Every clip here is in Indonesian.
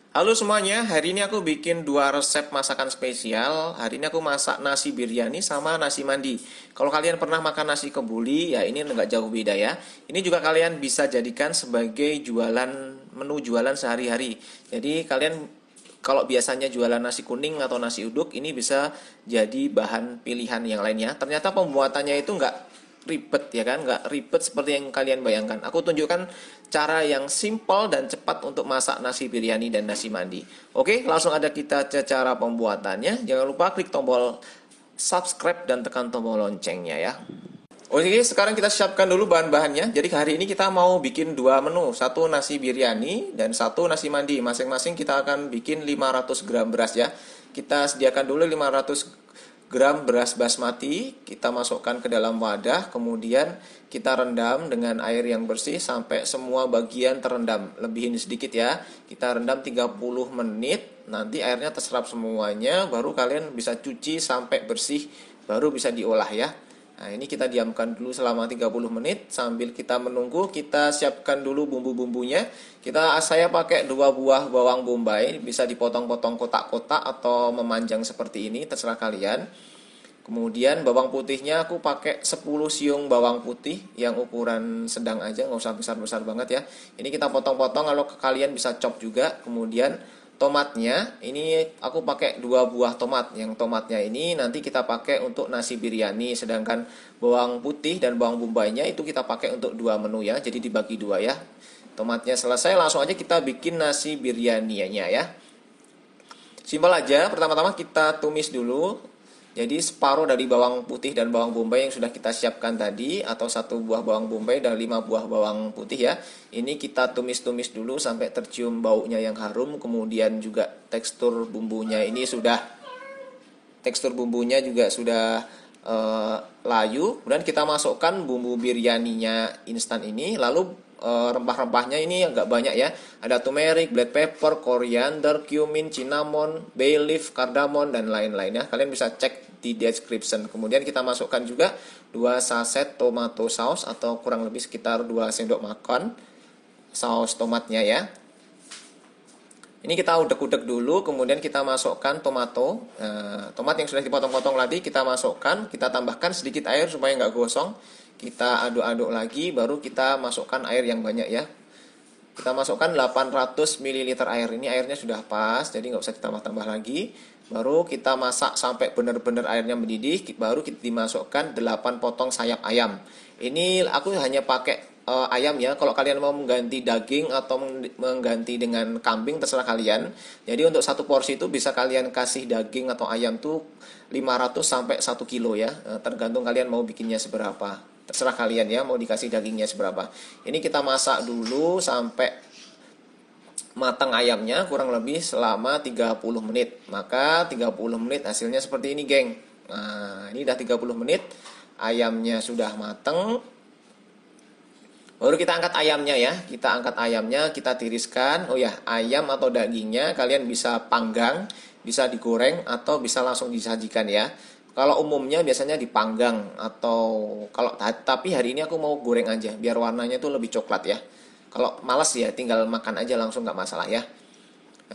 Halo semuanya, hari ini aku bikin dua resep masakan spesial. Hari ini aku masak nasi biryani sama nasi mandi. Kalau kalian pernah makan nasi kebuli, ya ini nggak jauh beda ya. Ini juga kalian bisa jadikan sebagai jualan menu jualan sehari-hari. Jadi kalian kalau biasanya jualan nasi kuning atau nasi uduk, ini bisa jadi bahan pilihan yang lainnya. Ternyata pembuatannya itu nggak ribet ya kan, nggak ribet seperti yang kalian bayangkan. Aku tunjukkan cara yang simpel dan cepat untuk masak nasi biryani dan nasi mandi. Oke, langsung ada kita ke cara pembuatannya. Jangan lupa klik tombol subscribe dan tekan tombol loncengnya ya. Oke, sekarang kita siapkan dulu bahan-bahannya. Jadi hari ini kita mau bikin dua menu, satu nasi biryani dan satu nasi mandi. Masing-masing kita akan bikin 500 gram beras ya. Kita sediakan dulu 500 gram beras basmati, kita masukkan ke dalam wadah, kemudian kita rendam dengan air yang bersih sampai semua bagian terendam. Lebihin sedikit ya. Kita rendam 30 menit, nanti airnya terserap semuanya, baru kalian bisa cuci sampai bersih, baru bisa diolah ya. Nah, ini kita diamkan dulu selama 30 menit sambil kita menunggu, kita siapkan dulu bumbu-bumbunya. Saya pakai 2 buah bawang bombay, bisa dipotong-potong kotak-kotak atau memanjang seperti ini, terserah kalian. Kemudian bawang putihnya aku pakai 10 siung bawang putih yang ukuran sedang aja, nggak usah besar-besar banget ya. Ini kita potong-potong, kalau kalian bisa chop juga. Kemudian tomatnya, ini aku pakai 2 buah tomat. Yang tomatnya ini nanti kita pakai untuk nasi biryani, sedangkan bawang putih dan bawang bombaynya itu kita pakai untuk 2 menu ya. Jadi dibagi 2 ya. Tomatnya selesai, langsung aja kita bikin nasi biryaninya ya. Simpel aja, pertama-tama kita tumis dulu. Jadi separuh dari bawang putih dan bawang bombay yang sudah kita siapkan tadi, atau 1 buah bawang bombay dan 5 buah bawang putih ya. Ini kita tumis-tumis dulu sampai tercium baunya yang harum. Kemudian juga tekstur bumbunya juga sudah layu. Kemudian kita masukkan bumbu biryaninya instan ini. Lalu rempah-rempahnya ini agak banyak ya. Ada turmeric, black pepper, coriander, cumin, cinnamon, bay leaf, cardamom dan lain-lain ya. Kalian bisa cek di description. Kemudian kita masukkan juga 2 saset tomato sauce atau kurang lebih sekitar 2 sendok makan saus tomatnya ya. Ini kita udek-udek dulu, kemudian kita masukkan tomat yang sudah dipotong-potong tadi kita masukkan, kita tambahkan sedikit air supaya nggak gosong. Kita aduk-aduk lagi, baru kita masukkan air yang banyak ya. Kita masukkan 800 ml air, ini airnya sudah pas, jadi nggak usah ditambah-tambah lagi. Baru kita masak sampai benar-benar airnya mendidih, baru kita dimasukkan 8 potong sayap ayam. Ini aku hanya pakai ayam ya. Kalau kalian mau mengganti daging atau mengganti dengan kambing, terserah kalian. Jadi untuk satu porsi itu bisa kalian kasih daging atau ayam tuh 500 sampai 1 kilo ya. Tergantung kalian mau bikinnya seberapa. Terserah kalian ya mau dikasih dagingnya seberapa. Ini kita masak dulu sampai matang ayamnya kurang lebih selama 30 menit. Maka 30 menit hasilnya seperti ini, geng. Nah, ini udah 30 menit. Ayamnya sudah matang. Baru kita angkat ayamnya ya. Kita angkat ayamnya, kita tiriskan. Oh ya, ayam atau dagingnya kalian bisa panggang, bisa digoreng atau bisa langsung disajikan ya. Kalau umumnya biasanya dipanggang tapi hari ini aku mau goreng aja biar warnanya tuh lebih coklat ya. Kalau malas ya tinggal makan aja langsung, nggak masalah ya.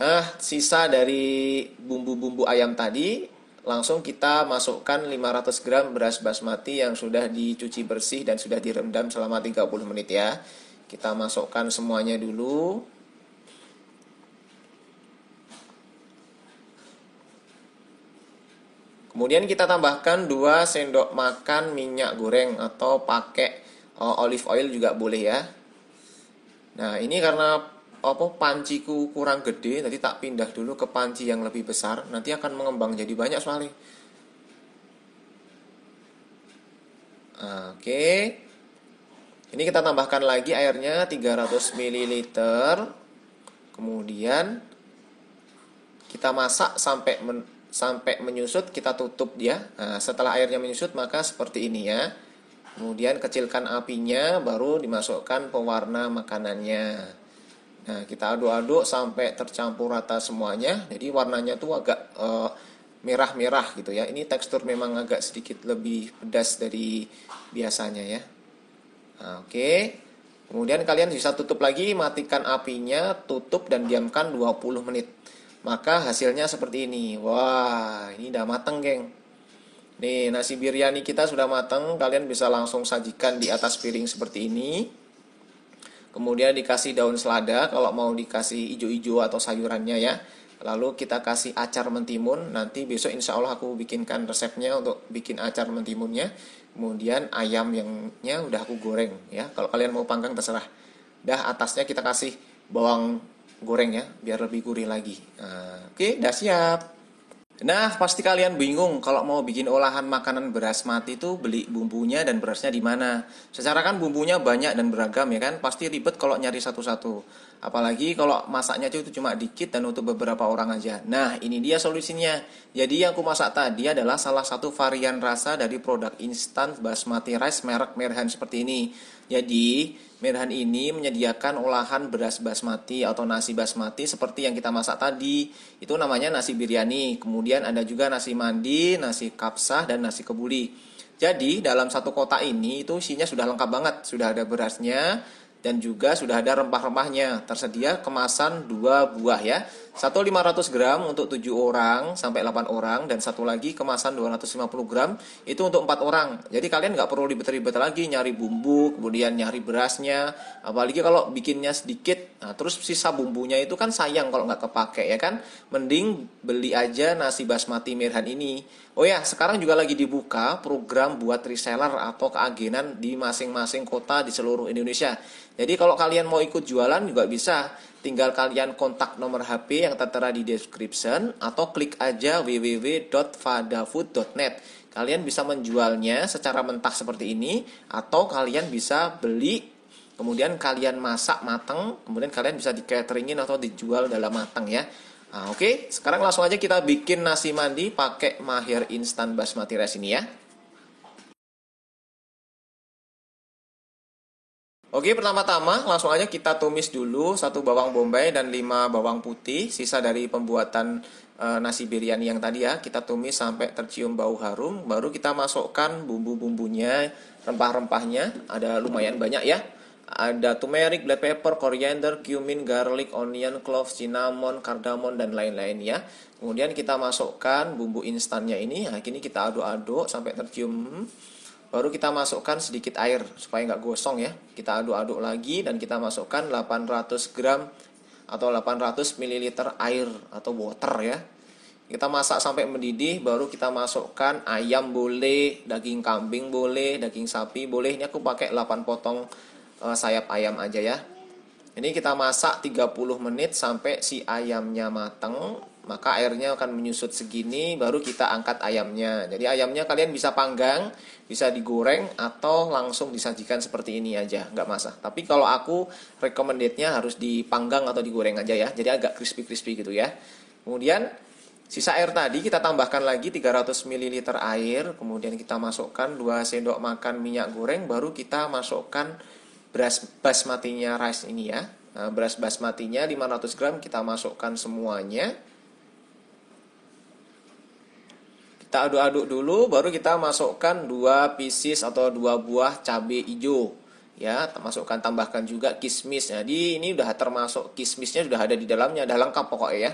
Nah, sisa dari bumbu-bumbu ayam tadi langsung kita masukkan 500 gram beras basmati yang sudah dicuci bersih dan sudah direndam selama 30 menit ya. Kita masukkan semuanya dulu. Kemudian kita tambahkan 2 sendok makan minyak goreng atau pakai olive oil juga boleh ya. Nah, ini karena panciku kurang gede, tadi tak pindah dulu ke panci yang lebih besar, nanti akan mengembang jadi banyak soalnya. Oke. Ini kita tambahkan lagi airnya 300 ml. Kemudian kita masak sampai menyusut, kita tutup dia. Nah, setelah airnya menyusut maka seperti ini ya. Kemudian kecilkan apinya, baru dimasukkan pewarna makanannya. Nah, kita aduk-aduk sampai tercampur rata semuanya. Jadi warnanya tuh agak merah-merah gitu ya. Ini tekstur memang agak sedikit lebih pedas dari biasanya ya. Nah, oke. Kemudian kalian bisa tutup lagi, matikan apinya, tutup dan diamkan 20 menit. Maka hasilnya seperti ini. Wah, ini udah mateng, geng. Nih, nasi biryani kita sudah mateng. Kalian bisa langsung sajikan di atas piring seperti ini. Kemudian dikasih daun selada kalau mau dikasih ijo-ijo atau sayurannya ya. Lalu kita kasih acar mentimun. Nanti besok insya Allah aku bikinkan resepnya untuk bikin acar mentimunnya. Kemudian ayam yangnya udah aku goreng ya. Kalau kalian mau panggang terserah. Dah atasnya kita kasih bawang goreng ya, biar lebih gurih lagi. Nah, oke, udah siap. Nah, pasti kalian bingung kalau mau bikin olahan makanan beras mati itu beli bumbunya dan berasnya di mana. Secara kan bumbunya banyak dan beragam ya kan, pasti ribet kalau nyari satu-satu. Apalagi kalau masaknya itu cuma dikit dan untuk beberapa orang aja. Nah, ini dia solusinya. Jadi yang aku masak tadi adalah salah satu varian rasa dari produk instan basmati rice merek Merhan seperti ini. Jadi, Merhan ini menyediakan olahan beras basmati atau nasi basmati seperti yang kita masak tadi. Itu namanya nasi biryani. Kemudian ada juga nasi mandi, nasi kapsah, dan nasi kebuli. Jadi, dalam satu kotak ini itu isinya sudah lengkap banget. Sudah ada berasnya dan juga sudah ada rempah-rempahnya. Tersedia kemasan 2 buah ya. Satu 500 gram untuk 7 orang sampai 8 orang. Dan satu lagi kemasan 250 gram itu untuk 4 orang. Jadi kalian nggak perlu ribet-ribet lagi nyari bumbu, kemudian nyari berasnya. Apalagi kalau bikinnya sedikit, nah, terus sisa bumbunya itu kan sayang kalau nggak kepake ya kan. Mending beli aja nasi basmati Merhan ini. Oh ya, sekarang juga lagi dibuka program buat reseller atau keagenan di masing-masing kota di seluruh Indonesia. Jadi kalau kalian mau ikut jualan juga bisa. Tinggal kalian kontak nomor HP yang tertera di description atau klik aja www.fadafood.net. Kalian bisa menjualnya secara mentah seperti ini atau kalian bisa beli kemudian kalian masak matang, kemudian kalian bisa di cateringin atau dijual dalam matang ya. Nah, oke, sekarang langsung aja kita bikin nasi mandi pakai Mahir instan basmati rice ini ya. Oke, pertama-tama langsung aja kita tumis dulu 1 bawang bombay dan 5 bawang putih, sisa dari pembuatan nasi biryani yang tadi ya. Kita tumis sampai tercium bau harum, baru kita masukkan bumbu-bumbunya, rempah-rempahnya, ada lumayan banyak ya. Ada turmeric, black pepper, coriander, cumin, garlic, onion, cloves, cinnamon, cardamom, dan lain-lain ya. Kemudian kita masukkan bumbu instannya ini. Nah, ini kita aduk-aduk sampai tercium. Baru kita masukkan sedikit air supaya nggak gosong ya. Kita aduk-aduk lagi dan kita masukkan 800 gram atau 800 ml air atau water ya. Kita masak sampai mendidih, baru kita masukkan ayam boleh, daging kambing boleh, daging sapi boleh. Ini aku pakai 8 potong sayap ayam aja ya. Ini kita masak 30 menit sampai si ayamnya matang. Maka airnya akan menyusut segini, baru kita angkat ayamnya. Jadi ayamnya kalian bisa panggang, bisa digoreng, atau langsung disajikan seperti ini aja, nggak masalah. Tapi kalau aku recommended-nya harus dipanggang atau digoreng aja ya. Jadi agak crispy-crispy gitu ya. Kemudian sisa air tadi kita tambahkan lagi 300 ml air. Kemudian kita masukkan 2 sendok makan minyak goreng, baru kita masukkan beras basmatinya rice ini ya. Nah, beras basmatinya 500 gram kita masukkan semuanya. Kita aduk-aduk dulu, baru kita masukkan 2 pieces atau 2 buah cabai hijau. Ya, masukkan tambahkan juga kismis. Jadi ini udah termasuk kismisnya sudah ada di dalamnya, udah lengkap pokoknya ya.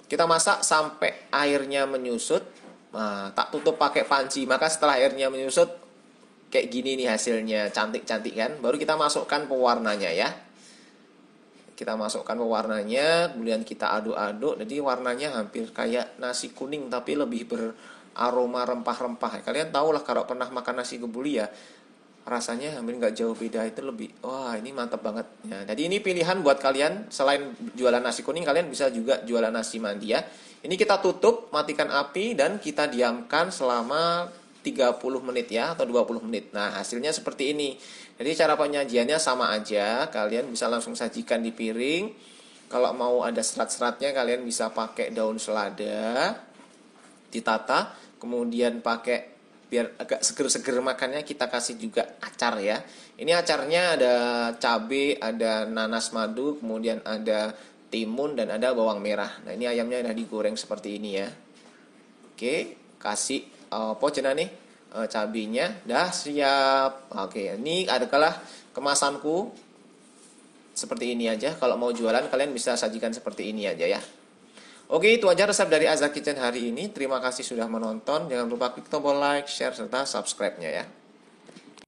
Kita masak sampai airnya menyusut. Nah, tak tutup pakai panci. Maka setelah airnya menyusut kayak gini nih hasilnya, cantik-cantik kan. Baru kita masukkan pewarnanya ya. Kita masukkan pewarnanya, kemudian kita aduk-aduk. Jadi warnanya hampir kayak nasi kuning tapi lebih beraroma rempah-rempah. Kalian tahu lah kalau pernah makan nasi kebuli ya, rasanya hampir nggak jauh beda. Itu lebih, wah ini mantap banget ya. Jadi ini pilihan buat kalian. Selain jualan nasi kuning, kalian bisa juga jualan nasi mandi ya. Ini kita tutup, matikan api, dan kita diamkan selama 30 menit ya, atau 20 menit. Nah, hasilnya seperti ini. Jadi cara penyajiannya sama aja. Kalian bisa langsung sajikan di piring. Kalau mau ada serat-seratnya, kalian bisa pakai daun selada, ditata. Kemudian pakai, biar agak seger-seger makannya, kita kasih juga acar ya. Ini acarnya ada cabai, ada nanas madu, kemudian ada timun, dan ada bawang merah. Nah, ini ayamnya udah digoreng seperti ini ya. Oke, kasih apa jenah nih? cabenya. Dah siap. Oke, ini adalah kemasanku. Seperti ini aja. Kalau mau jualan kalian bisa sajikan seperti ini aja ya. Oke, itu aja resep dari Azhar Kitchen hari ini. Terima kasih sudah menonton. Jangan lupa klik tombol like, share, serta subscribe-nya ya.